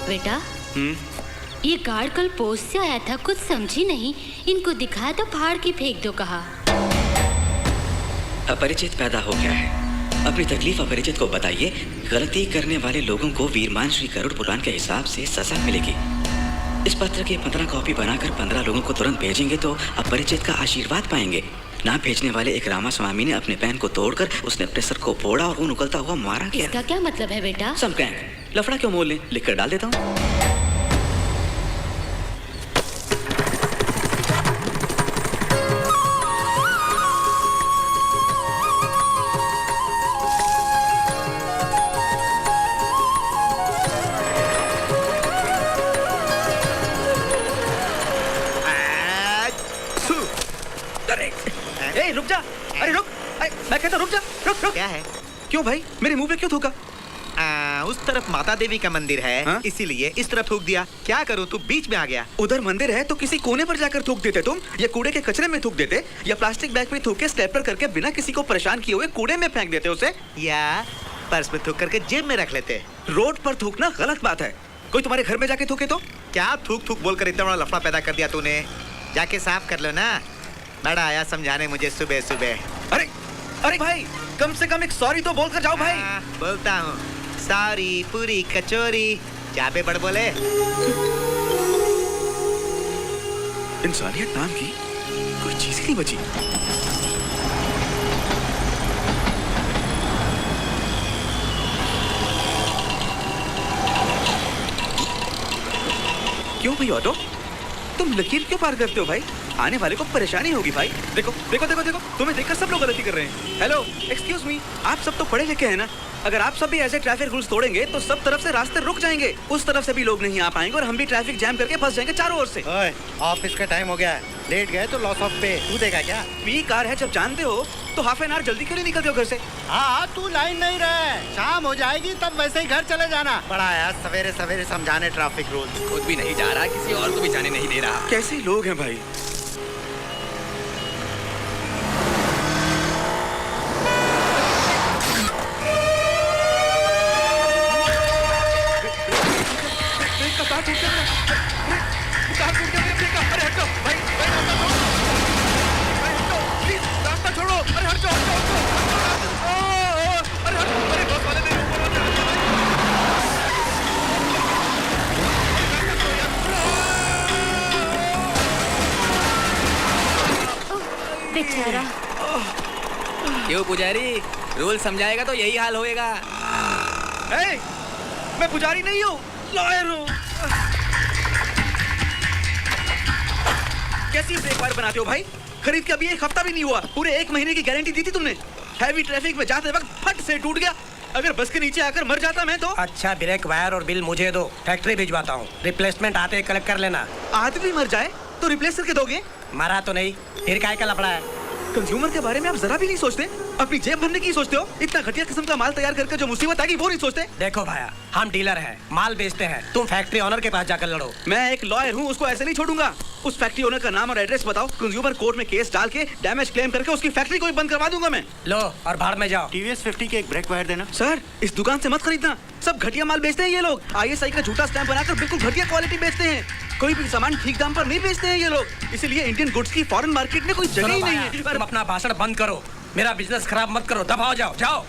बेटा, ये कार्ड कल पोस्ट से आया था, कुछ समझी नहीं। इनको दिखाया तो फाड़ के फेंक दो कहा। अपरिचित पैदा हो गया है। अपनी तकलीफ अपरिचित को बताइए। गलती करने वाले लोगों को वीरमान श्री गरुड़ पुराण के हिसाब से सजा मिलेगी। इस पत्र की 15 कॉपी बनाकर 15 लोगों को तुरंत भेजेंगे तो अपरिचित का आशीर्वाद पाएंगे। ना भेजने वाले एक रामास्वामी ने अपने पैन को तोड़कर उसने अपने सर को फोड़ा और खून उगलता हुआ मारा गया। इसका क्या मतलब है बेटा? सम लफड़ा क्यों मोल लें, लिख कर डाल देता हूँ। रुक जा, अरे रुक, मैं कहता रुक जा, रुक। क्या है? क्यों भाई, मेरे मुंह पे क्यों थूका? उस तरफ माता देवी का मंदिर है, हाँ? इसीलिए इस तरफ थूक दिया। क्या करूं, तू बीच में आ गया। उधर मंदिर है तो किसी कोने पर जाकर थूक देते तुम, या कूड़े के कचरे में थूक देते, या प्लास्टिक बैग में थूक के स्टेपलर करके बिना किसी को परेशान किए हुए कूड़े में फेंक देते उसे, या पर्स में थूक करके जेब में रख लेते। रोड पर थूकना गलत बात है। कोई तुम्हारे घर में जाके थूके तो? क्या थूक थूक बोलकर इतना बड़ा लफड़ा पैदा कर दिया तूने? जाके साफ कर लो ना। बड़ा आया समझाने मुझे सुबह सुबह। अरे भाई, कम से कम एक सॉरी तो बोल कर जाओ भाई। बोलता हूँ, सॉरी पूरी कचोरी। चाबे बड़ बोले। इंसानियत नाम की कोई चीज ही नहीं बची। क्यों भाई ऑटो, तुम लकीर क्यों पार करते हो भाई? आने वाले को परेशानी होगी भाई। देखो देखो देखो देखो, तुम्हें देखकर सब लोग गलती कर रहे हैं। हेलो, एक्सक्यूज मी, आप सब तो पढ़े लिखे हैं ना? अगर आप सब भी ऐसे ट्रैफिक रूल्स तोड़ेंगे तो सब तरफ से रास्ते रुक जाएंगे, उस तरफ से भी लोग नहीं आ पाएंगे और हम भी ट्रैफिक जैम करके फंस जाएंगे चारों ओर से। ऑफिस का टाइम हो गया है, लेट गए तो लॉस ऑफ पे। तू देगा क्या? पी कार है, जब जानते हो तो हाफ एन आवर जल्दी क्यों नहीं निकलते हो घर से? हाँ, तू लाइन नहीं रहे, शाम हो जाएगी तब वैसे ही घर चले जाना। बड़ा यार सवेरे सवेरे समझाने ट्रैफिक रूल। खुद भी नहीं जा रहा, किसी और को भी जाने नहीं दे रहा। कैसे लोग हैं भाई। बेचारा। क्यों पुजारी, रूल समझाएगा तो यही हाल होएगा। मैं पुजारी नहीं हूँ, लॉयर हूँ। कैसी ब्रेक वायर बनाते हो भाई? खरीद के अभी एक हफ्ता भी नहीं हुआ, पूरे 1 महीने की गारंटी दी थी तुमने। हैवी ट्रैफिक में जाते वक्त फट से टूट गया। अगर बस के नीचे आकर मर जाता मैं तो। अच्छा, ब्रेक वायर और बिल मुझे दो, फैक्ट्री भिजवाता हूँ। रिप्लेसमेंट आते कलेक्ट कर लेना। आदमी मर जाए तो रिप्लेस करके दोगे? मरा तो नहीं, फिर काय का लफड़ा है? कंज्यूमर के बारे में आप जरा भी नहीं सोचते, अपनी जेब भरने की सोचते हो। इतना घटिया किस्म का माल तैयार करके जो मुसीबत आएगी वो नहीं सोचते। देखो भाया, हम डीलर हैं, माल बेचते हैं, तुम फैक्ट्री ओनर के पास जाकर लड़ो। मैं एक लॉयर हूँ, उसको ऐसे नहीं छोड़ूंगा। उस फैक्ट्री ओनर का नाम और एड्रेस बताओ, कंज्यूमर कोर्ट में केस डाल के डैमेज क्लेम करके उसकी फैक्ट्री को ही बंद करवा दूंगा मैं। लो और भाड़ में जाओ। TVS 50 के एक ब्रेक वायर देना। सर, इस दुकान से मत खरीदना, सब घटिया माल बेचते हैं ये लोग। ISI का झूठा स्टैम्प बनाकर बिल्कुल घटिया क्वालिटी बेचते हैं। कोई भी सामान ठीक दाम पर नहीं बेचते हैं ये लोग, इसीलिए इंडियन गुड्स की फॉरेन मार्केट में कोई जगह ही नहीं है। तुम अपना भाषण बंद करो, मेरा बिजनेस खराब मत करो, दबाओ, जाओ जाओ।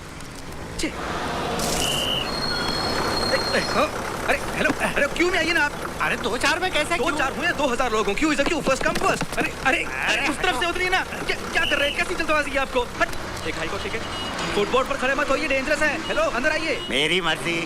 अरे हेलो, अरे क्यों नहीं आइए ना आप? अरे 2-4 में कैसे? 2-4 हुए, 2000 लोगों क्यों? क्यों फर्स्ट कम फर्स्ट? अरे उस तरफ से उतरिए ना। क्या कर रहे हैं? कैसी जल्दबाजी है आपको? हट, एक हाई को टिकट। फुटबोर्ड पर खड़े मत होइए, डेंजरस है। हेलो, अंदर आइए। मेरी मर्जी।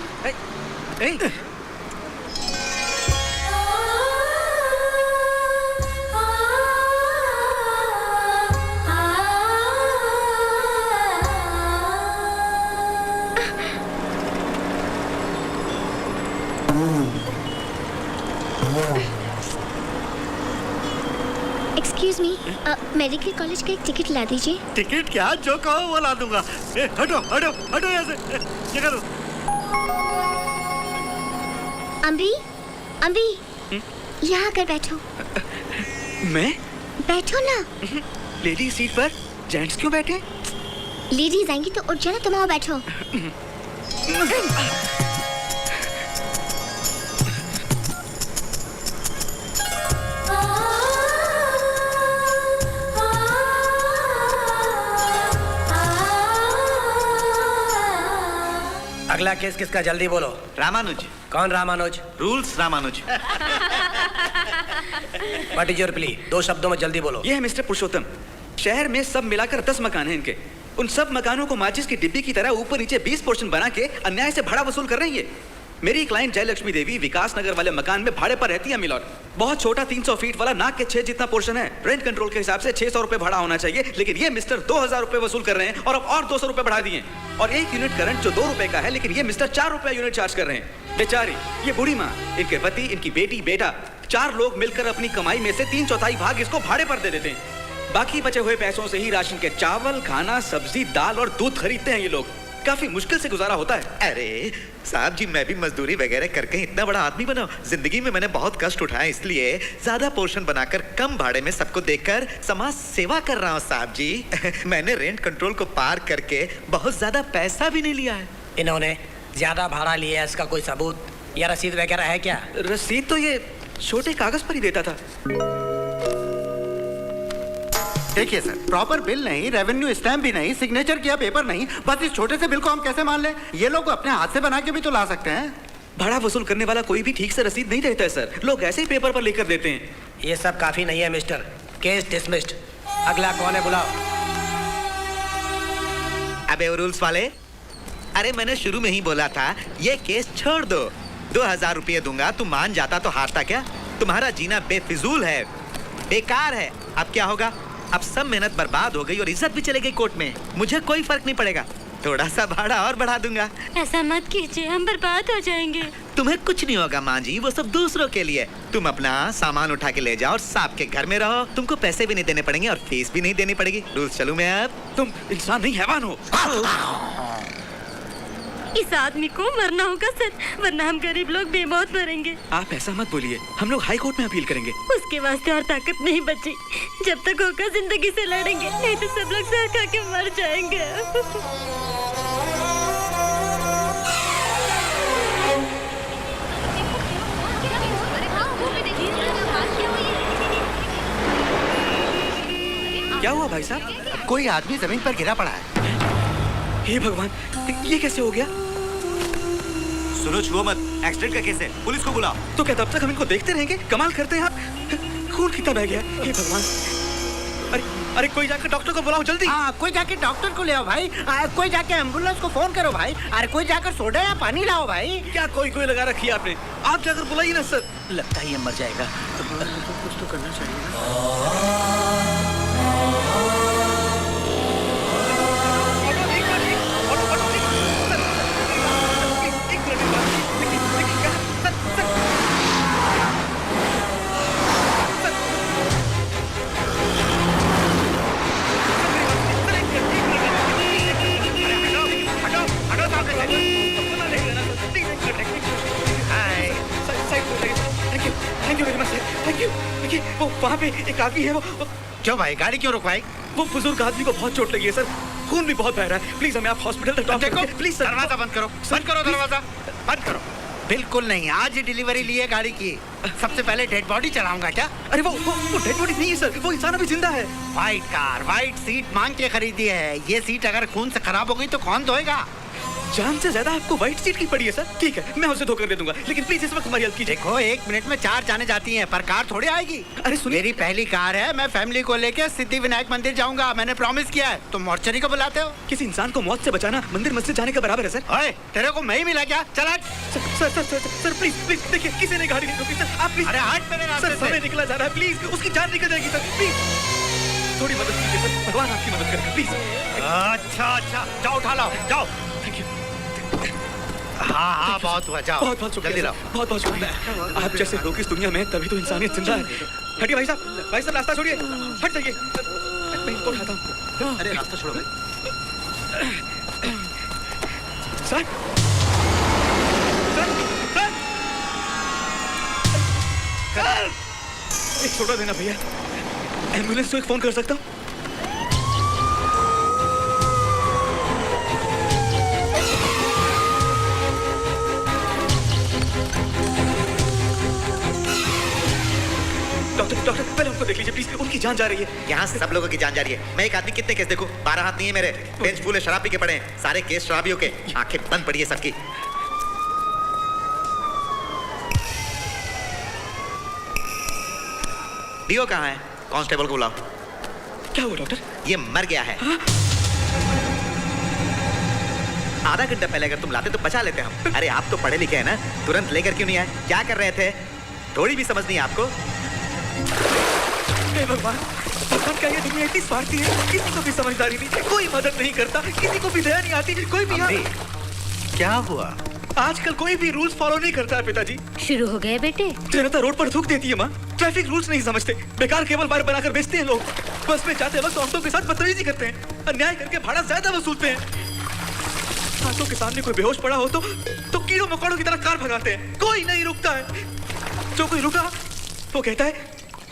एक्सक्यूज मी, मेडिकल कॉलेज का एक टिकट ला दीजिए। टिकट क्या, जो कहो वो ला दूंगा। हटो हटो हटो यहाँ से। क्या करो? अम्बी, अम्बी, यहाँ आकर बैठो। मैं? बैठो ना। लेडीज सीट पर जेंट्स क्यों बैठे? लेडीज आएंगी तो उठ जाना, तुम आओ बैठो। पहला केस किसका, जल्दी बोलो। रामानुज। कौन Ramanuj? Rules Ramanuj. What is your plea? 2 शब्दों में जल्दी बोलो। ये है मिस्टर पुरुषोत्तम, शहर में सब मिलाकर 10 मकान हैं इनके। उन सब मकानों को माचिस की डिब्बी की तरह ऊपर नीचे 20 पोर्शन बना के अन्याय से भाड़ा वसूल कर रही है। मेरी क्लाइंट जयलक्ष्मी देवी विकास नगर वाले मकान में भाड़े पर रहती है मिलॉर्ड। बहुत छोटा 300 फीट वाला नाक के 6 जितना पोर्शन है। रेंट कंट्रोल के हिसाब से 600 रुपए भाड़ा होना चाहिए, लेकिन ये मिस्टर 2000 रुपए वसूल कर रहे हैं और अब और 200 रुपए बढ़ा दिए। और 1 यूनिट करंट जो 2 रुपए का है, लेकिन ये मिस्टर 4 रुपए यूनिट चार्ज कर रहे हैं। बेचारी ये बूढ़ी माँ, इनके पति, इनकी बेटी, बेटा, 4 लोग मिलकर अपनी कमाई में से 3/4 भाग इसको भाड़े पर दे देते हैं। बाकी बचे हुए पैसों से ही राशन के चावल, खाना, सब्जी, दाल और दूध खरीदते हैं ये लोग। काफी मुश्किल से गुजारा होता है। अरे साहब जी, मैं भी मजदूरी वगैरह करके इतना बड़ा आदमी बना। जिंदगी में मैंने बहुत कष्ट उठाए, इसलिए ज्यादा पोर्शन बनाकर कम भाड़े में सबको देकर समाज सेवा कर रहा हूँ साहब जी। मैंने रेंट कंट्रोल को पार करके बहुत ज्यादा पैसा भी नहीं लिया है। इन्होंने ज्यादा भाड़ा लिया है, इसका कोई सबूत या रसीद वगैरह है क्या? रसीद तो ये छोटे कागज पर ही देता था। देखिए सर, प्रॉपर बिल नहीं, रेवेन्यू स्टैम्प भी नहीं, सिग्नेचर किया पेपर नहीं, बस इस छोटे से बिल को हम कैसे मान लें? ये लोग अपने हाथ से बना के भी तो ला सकते हैं। भाड़ा वसूल करने वाला कोई भी ठीक से रसीद नहीं देता है सर, लोग ऐसे ही पेपर पर लेकर देते हैं। ये सब काफी नहीं है मिस्टर, केस डिसमिस्ड। अगला कौन है, बुलाओ। अबे वो रूल्स वाले, अरे मैंने शुरू में ही बोला था ये केस छोड़ दो। 2000 रुपये दूंगा, तुम मान जाता तो हारता क्या? तुम्हारा जीना बेफिजूल है, बेकार है। अब क्या होगा? अब सब मेहनत बर्बाद हो गई और इज्जत भी चली गई कोर्ट में। मुझे कोई फर्क नहीं पड़ेगा, थोड़ा सा भाड़ा और बढ़ा दूंगा। ऐसा मत कीजिए, हम बर्बाद हो जाएंगे। तुम्हें कुछ नहीं होगा माँ जी, वो सब दूसरों के लिए। तुम अपना सामान उठा के ले जाओ और सांप के घर में रहो। तुमको पैसे भी नहीं देने पड़ेंगे और फीस भी नहीं देनी पड़ेगी। रूल्स चलूं मैं अब? तुम इंसान नहीं हैवान हो। इस आदमी को मरना होगा सर, वरना हम गरीब लोग बेमौत मरेंगे। आप ऐसा मत बोलिए, हम लोग हाई कोर्ट में अपील करेंगे। उसके वास्ते और ताकत नहीं बची। जब तक होगा जिंदगी से लड़ेंगे, नहीं तो सब लोग सर खा के मर जाएंगे। क्या हुआ भाई साहब? कोई आदमी जमीन पर गिरा पड़ा है। हे भगवान, ये कैसे हो गया? सुनो, छुओ मत, एक्सीडेंट का केस है, पुलिस को बुलाओ। तो क्या तब तक हम इनको देखते रहेंगे? कमाल करते हैं आप। खून कितना बह गया। हे भगवान, अरे अरे कोई जाकर डॉक्टर को बुलाओ जल्दी। हाँ, कोई जाके डॉक्टर को ले आओ भाई। कोई जाके एम्बुलेंस को फोन करो भाई। अरे कोई जाकर सोडा या पानी लाओ भाई। क्या कोई लगा रखी है आपने? आप जाकर बुलाइए ना सर। लगता है ये मर जाएगा। कुछ तो करना चाहिए। वो वहाँ पे एक आदमी है, वो क्यों भाई, गाड़ी क्यों रुकवाई? वो बुजुर्ग आदमी को बहुत चोट लगी है सर, खून भी बहुत बह रहा है। प्लीज हमें आप हॉस्पिटल तक देखो, प्लीज सर। दरवाजा बंद करो, बंद करो दरवाजा, बंद करो। बिल्कुल नहीं, आज ही डिलीवरी ली है गाड़ी की। सबसे पहले डेड बॉडी चढ़ाऊंगा क्या? अरे वो डेड बॉडी नहीं है सर, वो इंसान अभी जिंदा है। व्हाइट कार, व्हाइट सीट मांग के खरीदी है। ये सीट अगर खून से खराब हो गई तो कौन धोएगा? जान से ज्यादा आपको व्हाइट सीट की पड़ी है सर। ठीक है, मैं उसे धोकर दे दूंगा, लेकिन प्लीज इस वक्त हमारी हेल्प कीजिए। देखो, 1 मिनट में 4 जाने जाती हैं, पर कार थोड़ी आएगी। अरे सुनिए, मेरी पहली कार है, मैं फैमिली को लेके सिद्धि विनायक मंदिर जाऊंगा, मैंने प्रॉमिस किया है। तुम मॉर्चरी को बुलाते हो? किसी इंसान को मौत से बचाना मंदिर मस्जिद जाने का बराबर है सर। ओए, तेरे को मैं ही मिला क्या? चल हट। सर प्लीज प्लीज देखिए, किसी ने गाड़ी नहीं रोकी सर, आप प्लीज। अरे हट मेरे रास्ते सर, से। समय निकला जा रहा है, प्लीज उसकी जान निकल जाएगी सर, प्लीज थोड़ी मदद कीजिए सर, भगवान आपकी मदद करे प्लीज। अच्छा, जाओ उठा लाओ, जाओ। Thank you. हाँ, बहुत हुआ, जाओ। बहुत जल्दी लाओ। बहुत शुक्रिया। आप जैसे लोग इस दुनिया में, तभी तो इंसानियत जिंदा है। हटिए भाई साहब, रास्ता छोड़िए, हट जाइए। मैं इनको उठाता हूँ। अरे रास्ता छोड़ो भाई। सर, एक छोटा देना भैया, एम्बुलेंस को एक फोन कर सकता हूँ? डॉक्टर डॉक्टर पहले हमको देख लीजिए प्लीज, उनकी जान जा रही है। यहाँ सब लोगों की जान जा रही है। मैं एक आदमी कितने केस देखूं? 12 हाथ नहीं है मेरे। बेंच फूल है, शराब पी के पड़े हैं। सारे केस शराबियों के। आंखें बंद पड़ी है सबकी। डीओ कहाँ है? कांस्टेबल को बुलाओ। क्या हुआ डॉक्टर? ये मर गया है। आधा घंटा पहले अगर तुम लाते तो बचा लेते हम। अरे आप तो पढ़े लिखे हैं ना, तुरंत लेकर क्यों नहीं आए? क्या कर रहे थे? थोड़ी भी समझ नहीं है आपको? हे भगवान, भगवान क्या ये दुनिया इतनी स्वार्थी है? किसी को भी समझदारी नहीं, कोई मदद नहीं करता, किसी को भी दया नहीं आती, कोई भी क्या हुआ? आजकल कोई भी रूल्स फॉलो नहीं करता है पिताजी। शुरू हो गए बेटे। जनता रोड पर थूक देती है माँ, ट्रैफिक रूल्स नहीं समझते, बेकार केबल बार बनाकर बेचते हैं लोग, बस में जाते वक्त औरतों के साथ बदतमीजी करते हैं, अन्याय करके भाड़ा ज्यादा वसूलते हैं। आंखों के सामने कोई बेहोश पड़ा हो तो कीड़ों मकोड़ों की तरह कार भगाते हैं, कोई नहीं रुकता है। जो कोई रुका वो कहता है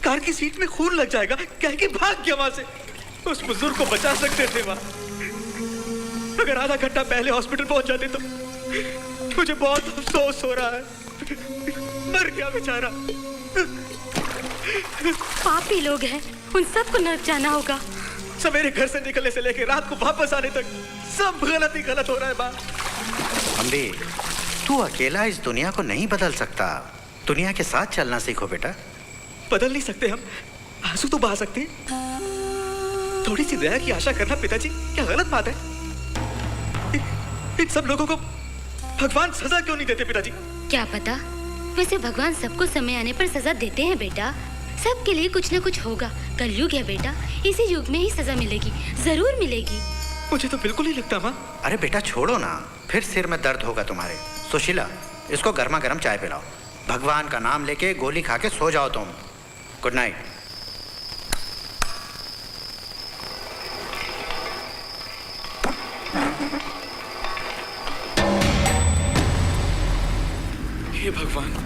कार की सीट में खून लग जाएगा, कह के भाग गया वहां से। उस बुजुर्ग को बचा सकते थे माँ, अगर आधा घंटा पहले हॉस्पिटल पहुंच जाते तो। मुझे बहुत अफसोस हो रहा है, मर गया बेचारा। पापी लोग हैं, उन सबको नरक जाना होगा। सवेरे घर से निकलने से लेकर रात को वापस आने तक सब गलत ही गलत हो रहा है माँ। अम्बी, तू अकेला इस दुनिया को नहीं बदल सकता। दुनिया के साथ चलना सीखो बेटा। बदल नहीं सकते हम, आंसू तो बहा सकते हैं। थोड़ी सी दया की आशा करना पिताजी क्या गलत बात है? इन सब लोगों को भगवान सजा क्यों नहीं देते पिताजी? क्या पता, वैसे भगवान सबको समय आने पर सजा देते हैं बेटा। सबके लिए कुछ न कुछ होगा। कलयुग है बेटा, इसी युग में ही सजा मिलेगी, जरूर मिलेगी। मुझे तो बिल्कुल नहीं लगता माँ। अरे बेटा छोड़ो ना, फिर सिर में दर्द होगा तुम्हारे। सुशीला, इसको गर्मा गर्म चाय पिलाओ। भगवान का नाम लेके गोली खा के सो जाओ तुम। Good night. हे भगवान,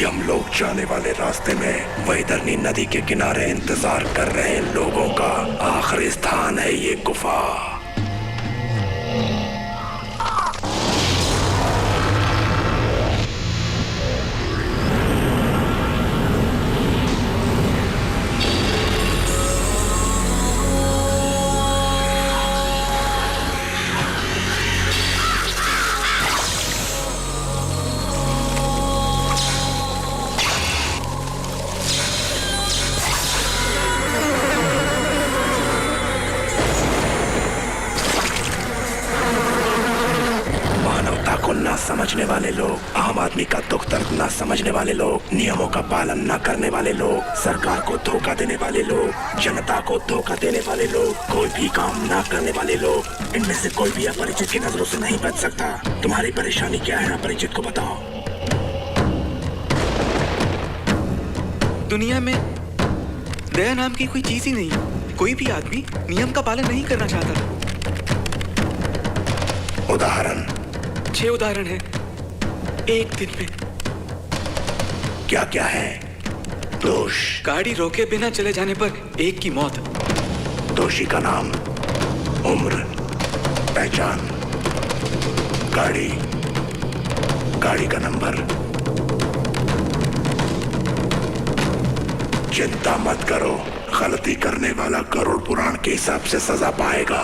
हम लोग जाने वाले रास्ते में वैतरणी नदी के किनारे इंतजार कर रहे लोगों का आखिरी स्थान है ये गुफा। समझने वाले लोग, आम आदमी का दुख दर्द ना समझने वाले लोग, नियमों का पालन ना करने वाले लोग, सरकार को धोखा देने वाले लोग, जनता को धोखा देने वाले लोग, कोई भी काम ना करने वाले लोग, इनमें से कोई भी अपरिचित की नजरों से नहीं बच सकता। तुम्हारी परेशानी क्या है अपरिचित को बताओ। दुनिया में दया नाम की कोई चीज ही नहीं। कोई भी आदमी नियम का पालन नहीं करना चाहता। उदाहरण 6 उदाहरण है एक दिन में। क्या क्या है? दोष, गाड़ी रोके बिना चले जाने पर एक की मौत। दोषी का नाम, उम्र, पहचान, गाड़ी का नंबर। चिंता मत करो, गलती करने वाला गरुड़ पुराण के हिसाब से सजा पाएगा।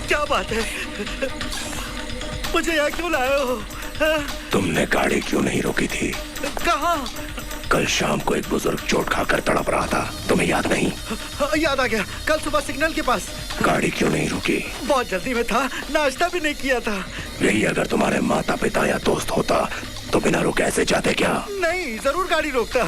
क्या बात है? मुझे यहाँ क्यों लाए हो? हाँ? तुमने गाड़ी क्यों नहीं रोकी थी? कहाँ? कल शाम को एक बुजुर्ग चोट खाकर तड़प रहा था, तुम्हें याद नहीं? याद आ गया, कल सुबह सिग्नल के पास। गाड़ी क्यों नहीं रुकी? बहुत जल्दी में था, नाश्ता भी नहीं किया था। यही अगर तुम्हारे माता पिता या दोस्त होता तो बिना रुके ऐसे जाते क्या? नहीं, जरूर गाड़ी रोकता।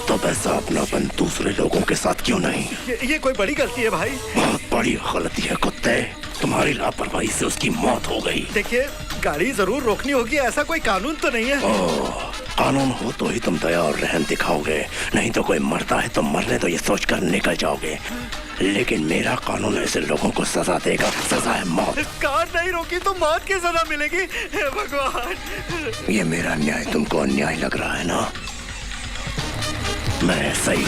तो वैसा अपनापन दूसरे लोगों के साथ क्यों नहीं? ये कोई बड़ी गलती है भाई। बहुत बड़ी गलती है कुत्ते, तुम्हारी लापरवाही से उसकी मौत हो गई। देखिए, गाड़ी जरूर रोकनी होगी, ऐसा कोई कानून तो नहीं है। कानून हो तो ही तुम दया और रहम दिखाओगे, नहीं तो कोई मरता है तो मरने तो ये सोचकर निकल जाओगे। लेकिन मेरा कानून ऐसे लोगों को सजा देगा, सजा है मौत। कार नहीं रोकी तो मौत की सजा मिलेगी। हे भगवान, ये मेरा न्याय तुमको अन्याय लग रहा है ना? मैं सही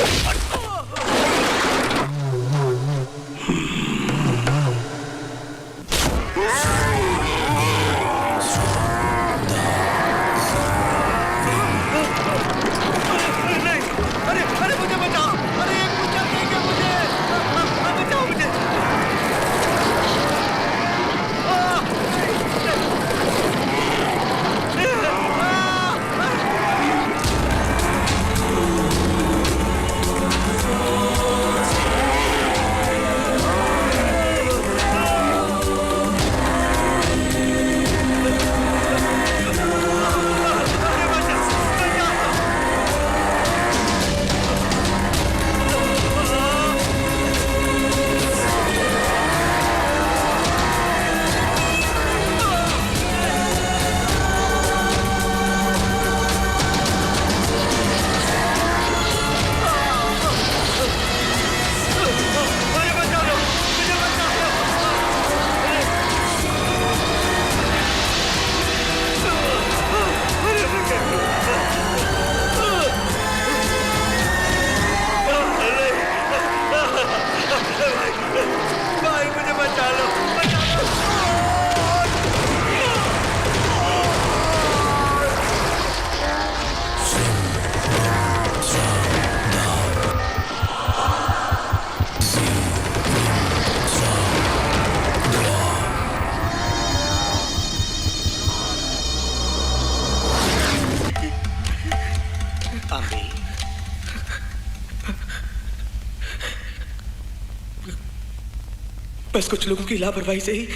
बस कुछ लोगों की लापरवाही से ही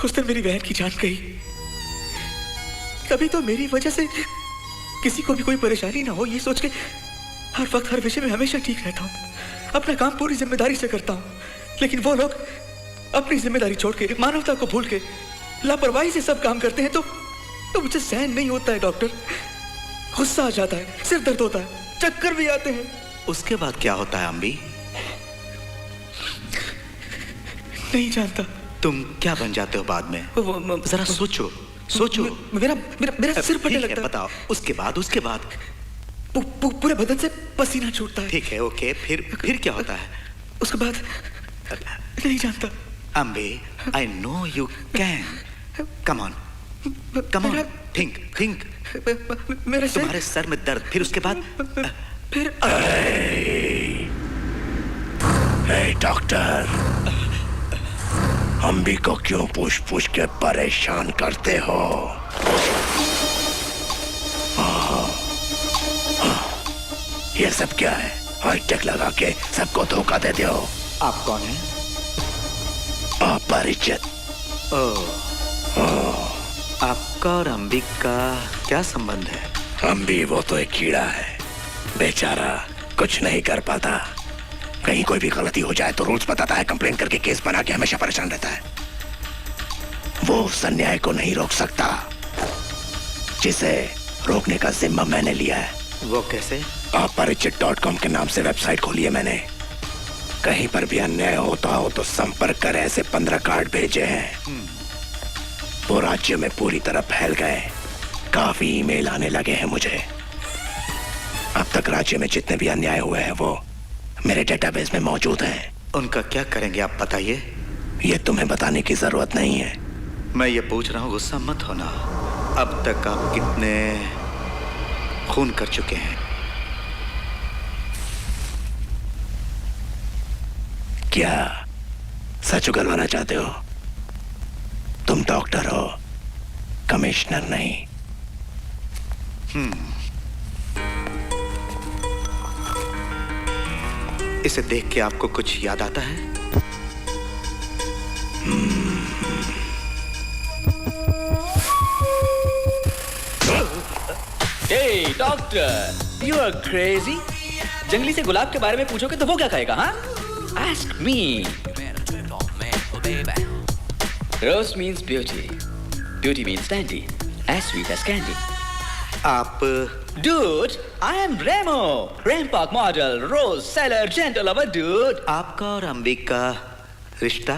उस दिन मेरी बहन की जान गई। कभी तो मेरी वजह से किसी को भी कोई परेशानी ना हो, ये सोच के हर वक्त हर विषय में हमेशा ठीक रहता हूँ, अपना काम पूरी जिम्मेदारी से करता हूँ। लेकिन वो लोग अपनी जिम्मेदारी छोड़ के, मानवता को भूल के लापरवाही से सब काम करते हैं तो मुझे सहन नहीं होता है डॉक्टर। गुस्सा आ जाता है, सिर दर्द होता है, चक्कर भी आते हैं। उसके बाद क्या होता है अम्बी? नहीं जानता। तुम क्या बन जाते हो बाद में? जरा सोचो सोचो। मेरा सिर फटने लगता है। बताओ, उसके बाद पूरे बदन से पसीना छूटता है। ठीक है, ओके, फिर क्या होता है? उसके बाद नहीं जानता। Ambe, I know you can. Come on, think. मेरे तुम्हारे सर में दर्द, फिर उसके बाद फिर डॉक्टर, अम्बी को क्यों पूछ के परेशान करते हो? ये सब क्या है? हाईटेक लगा के सबको धोखा देते हो। आप कौन हैं? अपरिचित। आपका और अम्बी का क्या संबंध है? अम्बी वो तो एक कीड़ा है, बेचारा कुछ नहीं कर पाता। कहीं कोई भी गलती हो जाए तो रूल्स बताता है, कंप्लेन करके केस बना के हमेशा परेशान रहता है। वो उस अन्याय को नहीं रोक सकता जिसे रोकने का जिम्मा मैंने लिया है। वो कैसे? अपरिचित.com के नाम से वेबसाइट खोली है मैंने। कहीं पर भी अन्याय होता हो तो संपर्क कर, ऐसे 15 कार्ड भेजे हैं। वो राज्य में पूरी तरह फैल गए, काफी ईमेल आने लगे हैं मुझे। अब तक राज्य में जितने भी अन्याय हुए हैं वो मेरे डेटाबेस में मौजूद हैं। उनका क्या करेंगे आप बताइए? ये तुम्हें बताने की जरूरत नहीं है। मैं ये पूछ रहा हूँ, गुस्सा मत होना। अब तक आप कितने खून कर चुके हैं। क्या सच उगलवाना चाहते हो? तुम डॉक्टर हो, कमिश्नर नहीं। इसे देख के आपको कुछ याद आता है? Hey, doctor, you are crazy? जंगली से गुलाब के बारे में पूछोगे तो वो क्या कहेगा? हाँ? Ask me. Rose means beauty. Beauty means dandy. As sweet as candy. आप Dude, I am Remo. Rampart model, rose seller, gentle lover, dude. आपका और अंबी का रिश्ता?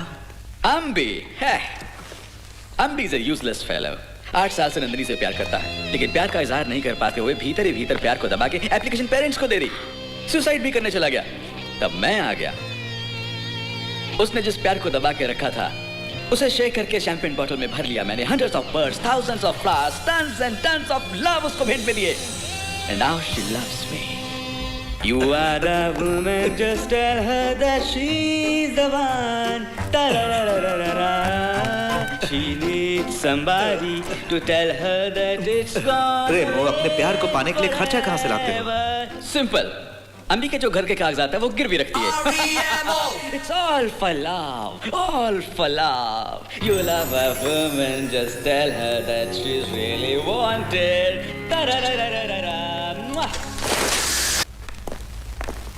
Ambi, है. Ambi is a useless fellow. 8 साल से नंदिनी से प्यार करता है, लेकिन प्यार का इजहार नहीं कर पाते हुए भीतर ही भीतर प्यार को दबा के एप्लीकेशन पेरेंट्स को दे दी। सुसाइड भी करने चला गया। तब मैं आ गया। उसने जिस प्यार को दबा के रखा था, उसे शेक करके शैंपेन बॉटल में भर लिया मैंने। hundreds of birds, thousands of flowers, tons and tons of love उसको भेंट में दिए। And now she loves me. You are the woman, just tell her that she's the one. Ta-ra-ra-ra-ra-ra. She needs somebody to tell her that it's gone. रेमो, अपने प्यार को पाने के लिए खर्चा कहाँ से लाते हो? Simple. अम्बी के जो घर के कागजात है वो गिरवी रखती है। It's all for love, all for love. You love a woman, just tell her that she's really wanted. Ta-ra-ra-ra-ra-ra.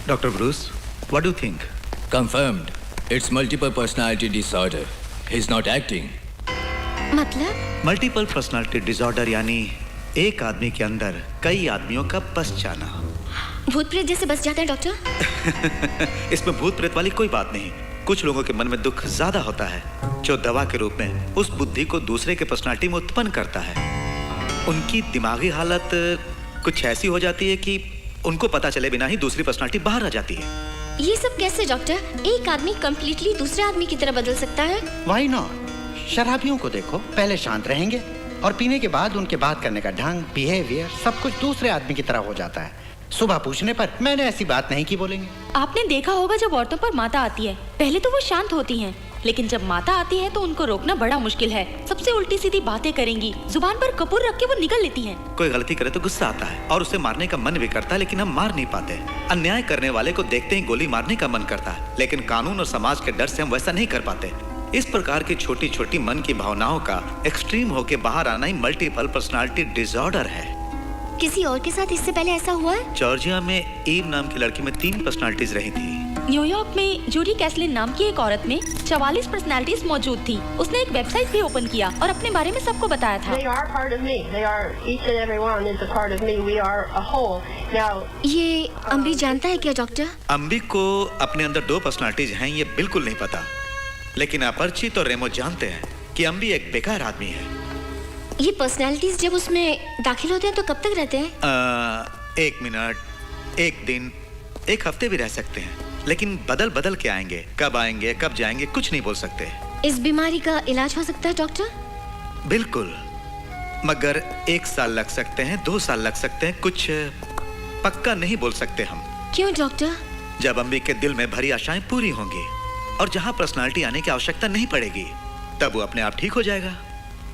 Doctor Bruce, what do you think? Confirmed. It's multiple personality disorder. He's not acting. मतलब? Multiple personality disorder यानी एक आदमी के अंदर कई आदमियों का बस जाना। भूत प्रेत जैसे बस जाता है डॉक्टर? इसमें भूत प्रेत वाली कोई बात नहीं। कुछ लोगों के मन में दुख ज्यादा होता है, जो दवा के रूप में उस बुद्धि को दूसरे के पर्सनालिटी में उत्पन्न करता है। उनकी दिमागी हालत कुछ ऐसी हो जाती है कि उनको पता चले बिना ही दूसरी पर्सनालिटी बाहर आ जाती है। ये सब कैसे डॉक्टर? एक आदमी कंप्लीटली दूसरे आदमी की तरह बदल सकता है? Why not? शराबियों को देखो, पहले शांत रहेंगे और पीने के बाद उनके बात करने का ढंग, बिहेवियर सब कुछ दूसरे आदमी की तरह हो जाता है। सुबह पूछने पर मैंने ऐसी बात नहीं की बोलेंगे। आपने देखा होगा जब औरतों पर माता आती है, पहले तो वो शांत होती हैं, लेकिन जब माता आती है तो उनको रोकना बड़ा मुश्किल है। सबसे उल्टी सीधी बातें करेंगी, जुबान पर कपूर रख के वो निकल लेती हैं। कोई गलती करे तो गुस्सा आता है और उसे मारने का मन भी करता है, लेकिन हम मार नहीं पाते। अन्याय करने वाले को देखते ही गोली मारने का मन करता है, लेकिन कानून और समाज के डर से हम वैसा नहीं कर पाते। इस प्रकार की छोटी छोटी मन की भावनाओं का एक्सट्रीम होके बाहर आना ही मल्टीपल पर्सनालिटी डिसऑर्डर है। किसी और के साथ इससे पहले ऐसा हुआ है? जॉर्जिया में ईव नाम की लड़की में 3 पर्सनालिटीज रही थी। न्यूयॉर्क में जूडी कैसलिन नाम की एक औरत में 44 पर्सनालिटीज मौजूद थी। उसने एक वेबसाइट भी ओपन किया और अपने बारे में सबको बताया था। They are part of me. They are, each and every one is a part of me. We are a whole. Now, ये अम्बी जानता है क्या डॉक्टर? अम्बी को अपने अंदर 2 पर्सनालिटीज हैं ये बिल्कुल नहीं पता, लेकिन अपरिचित और रेमो जानते हैं कि अम्बी एक बेकार आदमी है। ये पर्सनालिटीज जब उसमें दाखिल होते हैं तो कब तक रहते हैं? 1 मिनट, 1 दिन, 1 हफ्ते भी रह सकते हैं, लेकिन बदल बदल के आएंगे। कब आएंगे, कब जाएंगे, कुछ नहीं बोल सकते। इस बीमारी का इलाज हो सकता है डॉक्टर? बिल्कुल, मगर 1 साल लग सकते हैं, 2 साल लग सकते हैं, कुछ पक्का नहीं बोल सकते हम। क्यों डॉक्टर? जब अम्बी के दिल में भरी आशाएं पूरी होंगी और जहां पर्सनालिटी आने की आवश्यकता नहीं पड़ेगी, तब वो अपने आप ठीक हो जाएगा।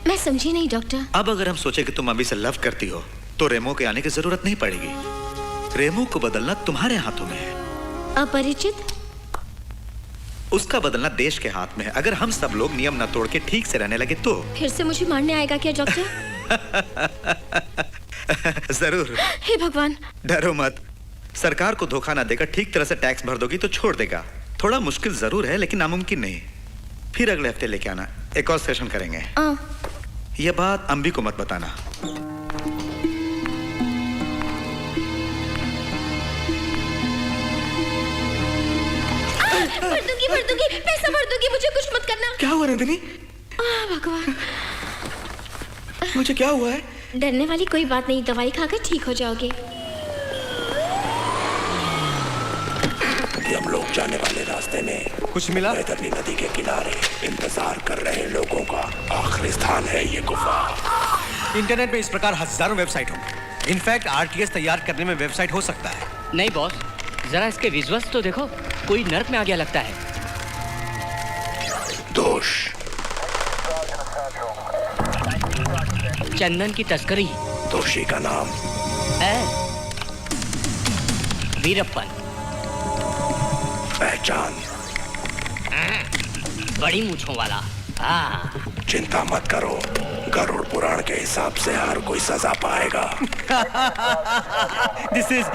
मैं समझी नहीं डॉक्टर। अब अगर हम सोचे कि तुम अम्बी से लव करती हो तो रेमो के आने की जरूरत नहीं पड़ेगी। रेमो को बदलना तुम्हारे हाथों में है। अपरिचित? उसका बदलना देश के हाथ में है। अगर हम सब लोग नियम न तोड़ के ठीक से रहने लगे तो। फिर से मुझे मारने आएगा क्या डॉक्टर? जरूर। हे भगवान। डरो मत, सरकार को धोखा ना देकर ठीक तरह से टैक्स भर दोगी तो छोड़ देगा। थोड़ा मुश्किल जरूर है लेकिन नामुमकिन नहीं। फिर अगले हफ्ते लेके आना, एक और सेशन करेंगे। यह बात अम्बी को मत बताना। भर दूंगी, पैसा भर दूंगी, मुझे कुछ मत करना। क्या हुआ नंदिनी? भगवान, मुझे क्या हुआ है? डरने वाली कोई बात नहीं, दवाई खाकर ठीक हो जाओगे। हम लोग जाने वाले रास्ते में कुछ मिला? बैतरनी नदी के किनारे इंतजार कर रहे लोगों का आखिरी स्थान है ये गुफा। इंटरनेट में इस प्रकार हजारों वेबसाइट होंगे, इनफैक्ट आरटीएस तैयार करने में वेबसाइट हो सकता है। नहीं बॉस, जरा इसके विजुअल्स तो देखो, कोई नर्क में आ गया लगता है। दोष चंदन की तस्करी। दोषी का नाम वीरप्पन। पहचान बड़ी मूंछों वाला। चिंता मत करो, गरुड़ पुराण के हिसाब से हर कोई सजा पाएगा। This is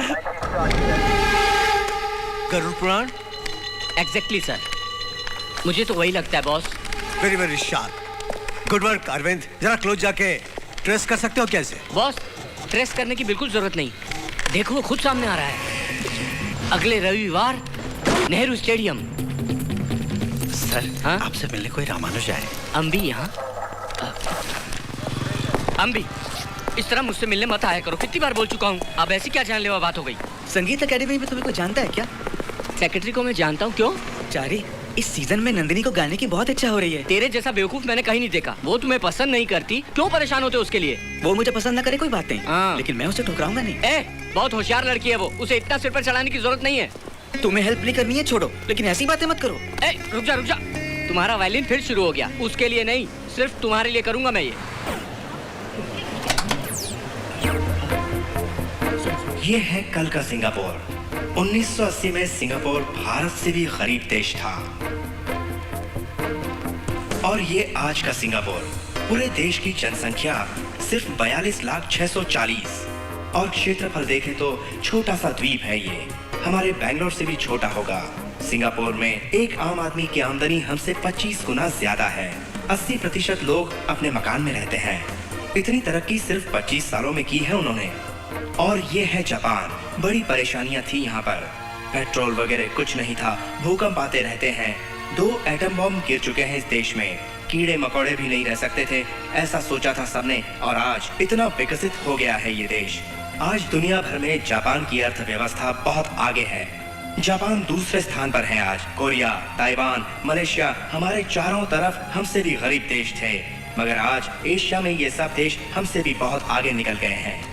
Garuda Purana. Exactly sir, मुझे तो वही लगता है boss. Very very sharp, good work Arvind. जरा क्लोज जाके ट्रेस कर सकते हो कैसे? बॉस, ट्रेस करने की बिल्कुल जरूरत नहीं, देखो वो खुद सामने आ रहा है। अगले रविवार नेहरू स्टेडियम। सर, आपसे मिलने कोई रामानुज आए। अम्बी यहाँ। अम्बी, इस तरह मुझसे मिलने मत आया करो, कितनी बार बोल चुका हूँ। अब ऐसी क्या जानलेवा बात हो गई? संगीत एकेडमी में तुम्हें को जानता है क्या? सेक्रेटरी को मैं जानता हूँ। क्यों? चारी, इस सीजन में नंदिनी को गाने की बहुत इच्छा हो रही है। तेरे जैसा बेवकूफ मैंने कहीं नहीं देखा। वो तुम्हें पसंद नहीं करती, क्यों परेशान होते उसके लिए? वो मुझे पसंद ना करे कोई बात नहीं, लेकिन मैं उसे ठुकराऊंगा नहीं। बहुत होशियार लड़की है वो, उसे इतना सिर पर चढ़ाने की जरूरत नहीं है। तुम्हें हेल्प नहीं करनी है छोड़ो, लेकिन ऐसी बातें मत करो। रुक जा रुक जा, तुम्हारा वायलिन फिर शुरू हो गया। उसके लिए नहीं, सिर्फ तुम्हारे लिए करूंगा मैं ये है कल का सिंगापुर। 1980 में सिंगापुर भारत से भी गरीब देश था, और ये आज का सिंगापुर। पूरे देश की जनसंख्या सिर्फ 42,640 और क्षेत्रफल देखें तो छोटा सा द्वीप है ये। हमारे बैंगलोर से भी छोटा होगा। सिंगापुर में एक आम आदमी की आमदनी हमसे 25 गुना ज्यादा है। 80% लोग अपने मकान में रहते हैं। इतनी तरक्की सिर्फ 25 सालों में की है उन्होंने। और ये है जापान। बड़ी परेशानियां थी यहाँ पर, पेट्रोल वगैरह कुछ नहीं था, भूकंप आते रहते हैं। 2 एटम बम गिर चुके हैं इस देश में, कीड़े मकोड़े भी नहीं रह सकते थे, ऐसा सोचा था सबने। और आज इतना विकसित हो गया है ये देश। आज दुनिया भर में जापान की अर्थव्यवस्था बहुत आगे है। जापान दूसरे स्थान पर है आज। कोरिया, ताइवान, मलेशिया हमारे चारों तरफ हमसे भी गरीब देश थे, मगर आज एशिया में ये सब देश हमसे भी बहुत आगे निकल गए हैं।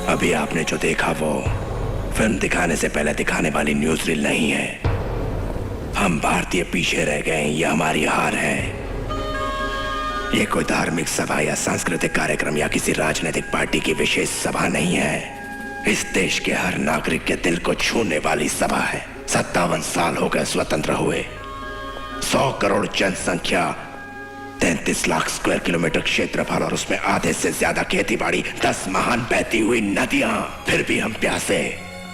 अभी आपने जो देखा वो फिल्म दिखाने से पहले दिखाने वाली न्यूज रील नहीं है। हम भारतीय पीछे रह गए, ये हमारी हार है। ये कोई धार्मिक सभा या सांस्कृतिक कार्यक्रम या किसी राजनीतिक पार्टी की विशेष सभा नहीं है। इस देश के हर नागरिक के दिल को छूने वाली सभा है। 57 साल हो गए स्वतंत्र हुए। 100 करोड़ जनसंख्या, 33 लाख स्क्वायर किलोमीटर क्षेत्रफल और उसमें आधे से ज्यादा खेती बाड़ी, 10 महान बहती हुई नदियां। फिर भी हम प्यासे।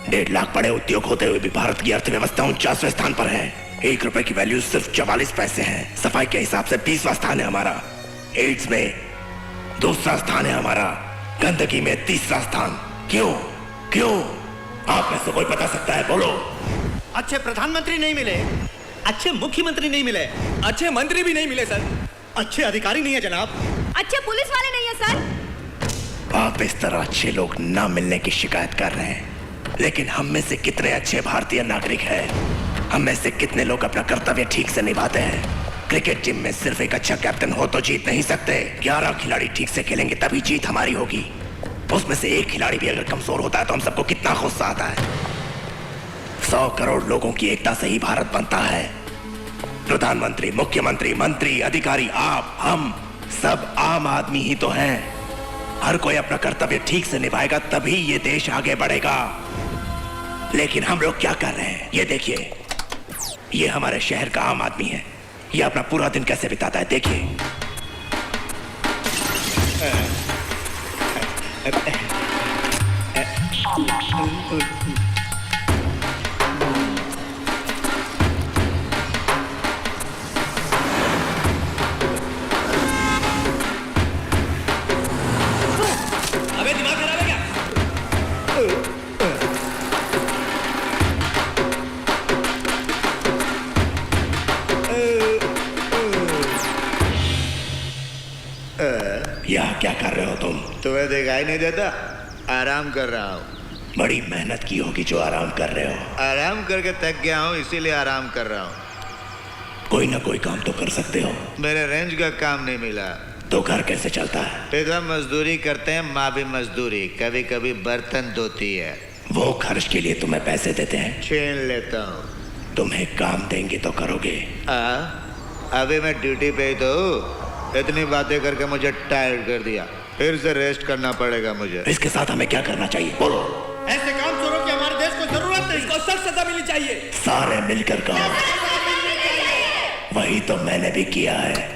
1.5 लाख बड़े उद्योग होते हुए भी भारत की अर्थव्यवस्था 49वें स्थान पर है। 1 रुपए की वैल्यू सिर्फ 44 पैसे है। सफाई के हिसाब से 20वां स्थान है हमारा। एड्स में 2रा स्थान है हमारा। गंदगी में 3रा स्थान। क्यों क्यों? आप में से कोई बता सकता है? बोलो। अच्छे प्रधानमंत्री नहीं मिले, अच्छे मुख्यमंत्री नहीं मिले, अच्छे मंत्री भी नहीं मिले सर, अच्छे अधिकारी नहीं है जनाब, अच्छे पुलिस वाले नहीं है सर। आप इस तरह अच्छे लोग ना मिलने की शिकायत कर रहे हैं, लेकिन हम में से कितने अच्छे भारतीय नागरिक हैं? हम में से कितने लोग अपना कर्तव्य ठीक से निभाते हैं? क्रिकेट टीम में सिर्फ एक अच्छा कैप्टन हो तो जीत नहीं सकते। 11 खिलाड़ी ठीक से खेलेंगे तभी जीत हमारी होगी। उसमें से एक खिलाड़ी भी अगर कमजोर होता है तो हम सबको कितना गुस्सा आता है। 100 करोड़ लोगों की एकता से ही भारत बनता है। प्रधानमंत्री, मुख्यमंत्री, मंत्री, अधिकारी, आप, हम सब आम आदमी ही तो हैं। हर कोई अपना कर्तव्य ठीक से निभाएगा तभी ये देश आगे बढ़ेगा। लेकिन हम लोग क्या कर रहे हैं ये देखिए। ये हमारे शहर का आम आदमी है, ये अपना पूरा दिन कैसे बिताता है देखिए। अबे दिमाग खराब है क्या? दिखाई नहीं देता? आराम कर रहा हूँ। बड़ी मेहनत की होगी जो आराम कर रहे हो। आराम करके थक गया हूँ, इसीलिए आराम कर रहा हूँ। कोई ना कोई काम तो कर सकते हो। मेरे रेंज का काम नहीं मिला। तो घर कैसे चलता है? पिता मजदूरी करते हैं, माँ भी मजदूरी, कभी कभी बर्तन धोती है। वो खर्च के लिए तुम्हें पैसे देते हैं? छीन लेता हूँ। तुम्हें काम देंगे तो करोगे? अभी मैं ड्यूटी पे ही तो हूँ। इतनी बातें करके मुझे टायर्ड कर दिया, फिर से रेस्ट करना पड़ेगा मुझे। इसके साथ हमें क्या करना चाहिए? बोलो। ऐसे काम चोरों की हमारे देश को जरूरत नहीं। इसको सख्त सजा मिलनी चाहिए। सारे मिलकर काम। वही तो मैंने भी किया है।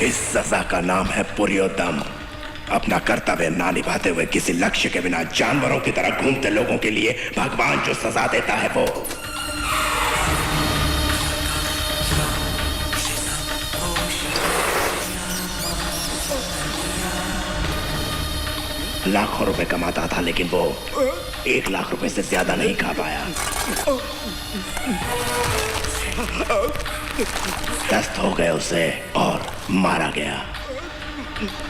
इस सजा का नाम है पुरुषोत्तम। अपना कर्तव्य ना निभाते हुए किसी लक्ष्य के बिना जानवरों की तरह घूमते लोगों के लिए भगवान जो सजा देता है वो। लाखों रुपए कमाता था, लेकिन वो 1 लाख रुपए से ज्यादा नहीं खा पाया। दस्त हो गए उसे और मारा गया।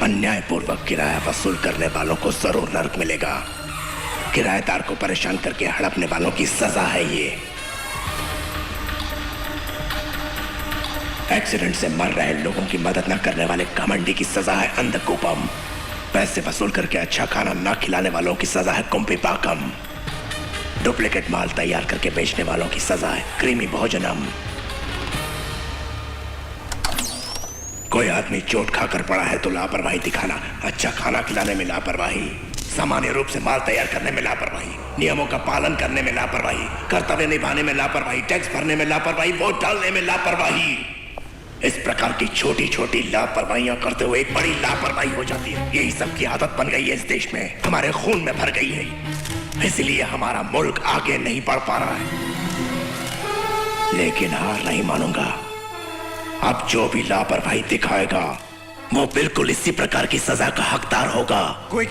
अन्यायपूर्वक किराया वसूल करने वालों को जरूर नरक मिलेगा। किराएदार को परेशान करके हड़पने वालों की सजा है ये। एक्सीडेंट से मर रहे लोगों की मदद न करने वाले घमंडी की सजा है अंधकूपम। पैसे वसूल करके अच्छा खाना न खिलाने वालों की सजा है कुंभीपाकम। डुप्लीकेट माल तैयार करके बेचने वालों की सजा है कृमि भोजनम। कोई आदमी चोट खाकर पड़ा है तो लापरवाही दिखाना, अच्छा खाना खिलाने में लापरवाही, सामान्य रूप से माल तैयार करने में लापरवाही, नियमों का पालन करने में लापरवाही, कर्तव्य निभाने में लापरवाही, टैक्स भरने में लापरवाही, वोट डालने में लापरवाही। इस प्रकार की छोटी छोटी लापरवाहियां करते हुए एक बड़ी लापरवाही हो जाती है। यही सब की आदत बन गई है इस देश में, हमारे खून में भर गई है। इसलिए हमारा मुल्क आगे नहीं बढ़ पा रहा है। लेकिन हार नहीं मानूंगा। अब जो भी लापरवाही दिखाएगा वो बिल्कुल इसी प्रकार की सजा का हकदार होगा। Quick,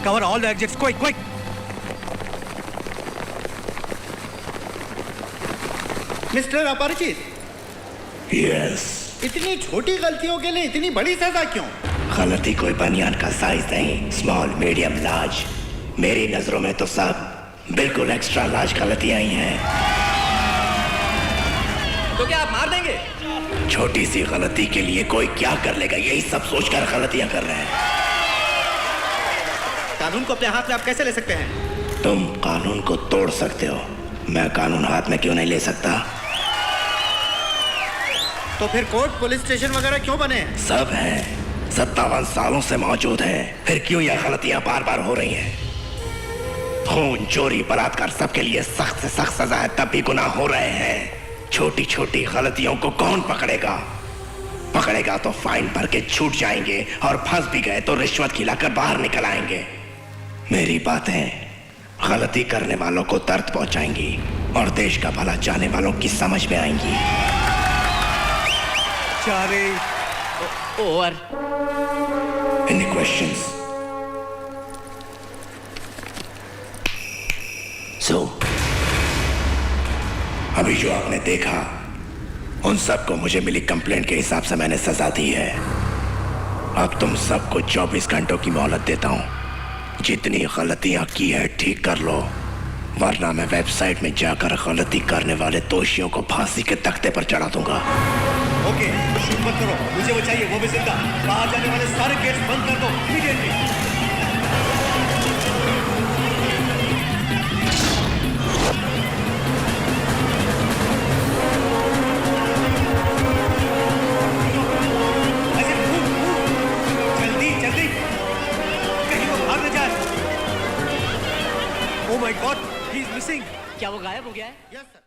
cover all the exits, quick quick. Mister अपरिचित। यस। इतनी छोटी गलतियों के लिए इतनी बड़ी सजा क्यों? गलती कोई बनियान का साइज नहीं, स्मॉल, मीडियम, लार्ज। मेरी नजरों में तो सब बिल्कुल एक्स्ट्रा लार्ज गलतियां ही हैं। तो क्या आप मार देंगे? छोटी सी गलती के लिए कोई क्या कर लेगा, यही सब सोचकर गलतियां कर रहे हैं। कानून को अपने हाथ में आप कैसे ले सकते हैं? तुम कानून को तोड़ सकते हो, मैं कानून हाथ में क्यों नहीं ले सकता? तो फिर कोर्ट, पुलिस स्टेशन वगैरह क्यों बने? सब है, 57 सालों से मौजूद है। फिर क्यों यह गलतियां बार बार हो रही हैं? खून, चोरी, बलात्कार, सबके लिए सख्त से सख्त सजा है, तब भी गुनाह हो रहे हैं। छोटी छोटी गलतियों को कौन पकड़ेगा? पकड़ेगा तो फाइन भर के छूट जाएंगे, और फंस भी गए तो रिश्वत खिलाकर बाहर निकल आएंगे। मेरी बातें गलती करने वालों को दर्द पहुंचाएंगी और देश का भला चाहने वालों की समझ में आएंगी। ओवर। Any questions? So, अभी जो आपने देखा उन सबको मुझे मिली कंप्लेंट के हिसाब से मैंने सजा दी है। अब तुम सबको 24 घंटों की मोहलत देता हूं। जितनी गलतियां की है ठीक कर लो, वरना मैं वेबसाइट में जाकर गलती करने वाले दोषियों को फांसी के तख्ते पर चढ़ा दूंगा। ओके, शूट मत करो, मुझे वो चाहिए, वो भी जिंदा। बाहर जाने वाले सारे गेट्स बंद कर दो इमीडिएटली। क्या वो गायब हो गया है? Yes, sir.